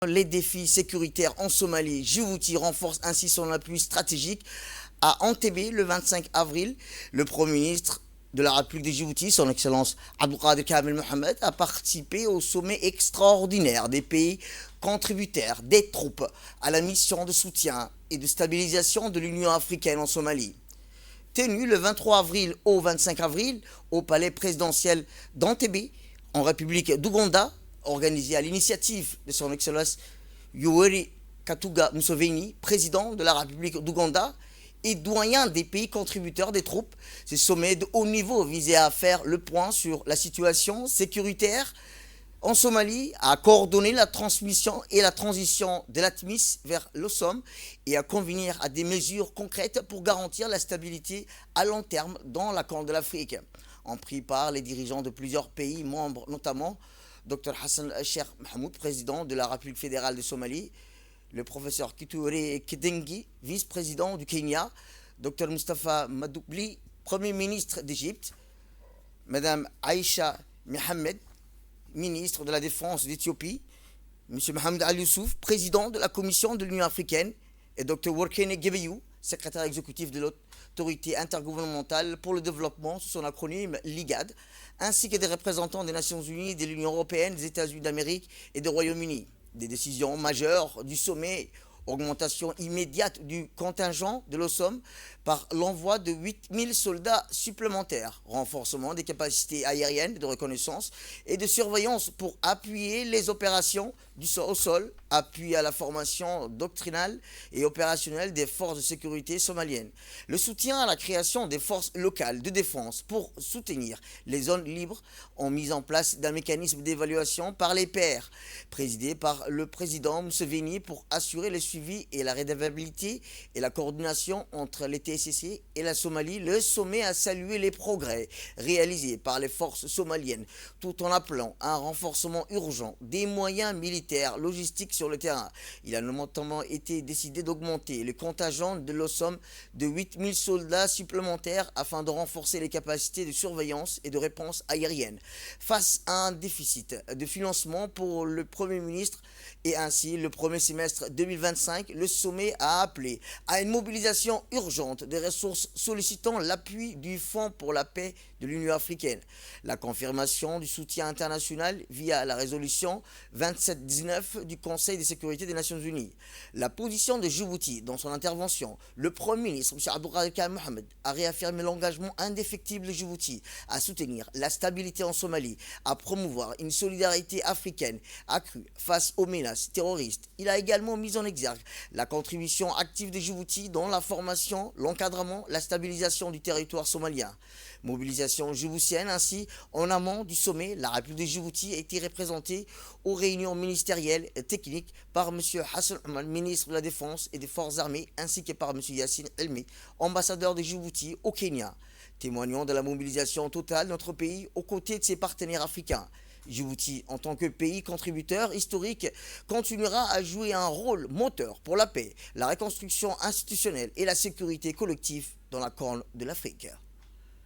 Les défis sécuritaires en Somalie, Djibouti renforce ainsi son appui stratégique. À Entebbe, le 25 avril, le Premier ministre de la République de Djibouti, son Excellence Abdelkader Kamel Mohamed, a participé au sommet extraordinaire des pays contributaires des troupes à la mission de soutien et de stabilisation de l'Union africaine en Somalie. Tenu le 23 avril au 25 avril au palais présidentiel d'Entebbe, en République d'Ouganda, organisé à l'initiative de son Excellence Yoweri Kaguta Museveni, président de la République d'Ouganda et doyen des pays contributeurs des troupes. Ce sommet de haut niveau visait à faire le point sur la situation sécuritaire en Somalie, à coordonner la transmission et la transition de l'ATMIS vers l'OSOM et à convenir à des mesures concrètes pour garantir la stabilité à long terme dans la Corne de l'Afrique. En pris par les dirigeants de plusieurs pays membres, notamment Dr Hassan Sheikh Mahmoud, président de la République fédérale de Somalie, le professeur Kithure Kindiki, vice-président du Kenya, Dr Mustafa Madoubli, premier ministre d'Égypte, Madame Aïcha Mohamed, ministre de la Défense d'Éthiopie, M. Mohamed Al Youssouf, président de la Commission de l'Union africaine, et Dr Workene Gebeyu, secrétaire exécutif de l'autorité intergouvernementale pour le développement, sous son acronyme l'IGAD, ainsi que des représentants des Nations Unies, de l'Union européenne, des États-Unis d'Amérique et du Royaume-Uni. Des décisions majeures du sommet: augmentation immédiate du contingent de l'OSOM par l'envoi de 8000 soldats supplémentaires, renforcement des capacités aériennes de reconnaissance et de surveillance pour appuyer les opérations au sol, appui à la formation doctrinale et opérationnelle des forces de sécurité somaliennes, le soutien à la création des forces locales de défense pour soutenir les zones libres en mise en place d'un mécanisme d'évaluation par les pairs, présidé par le président Museveni pour assurer le suivi et la rédavabilité et la coordination entre les TCC et la Somalie. Le sommet a salué les progrès réalisés par les forces somaliennes tout en appelant à un renforcement urgent des moyens militaires logistiques sur le terrain. Il a notamment été décidé d'augmenter le contingent de l'OSOM de 8000 soldats supplémentaires afin de renforcer les capacités de surveillance et de réponse aérienne face à un déficit de financement pour le Premier ministre. Et ainsi, le premier semestre 2025, le sommet a appelé à une mobilisation urgente des ressources sollicitant l'appui du Fonds pour la paix de l'Union africaine, la confirmation du soutien international via la résolution 2719 du Conseil de sécurité des Nations Unies. La position de Djibouti dans son intervention: le Premier ministre, M. Abdelkader Kamel Mohamed, a réaffirmé l'engagement indéfectible de Djibouti à soutenir la stabilité en Somalie, à promouvoir une solidarité africaine accrue face aux menaces terroristes. Il a également mis en exergue la contribution active de Djibouti dans la formation, l'encadrement, la stabilisation du territoire somalien. Mobilisation djiboutienne ainsi. En amont du sommet, la République de Djibouti a été représentée aux réunions ministérielles et techniques par M. Hassan Omar, ministre de la Défense et des Forces armées, ainsi que par M. Yassine Elmi, ambassadeur de Djibouti au Kenya, témoignant de la mobilisation totale de notre pays aux côtés de ses partenaires africains. Djibouti, en tant que pays contributeur historique, continuera à jouer un rôle moteur pour la paix, la reconstruction institutionnelle et la sécurité collective dans la Corne de l'Afrique.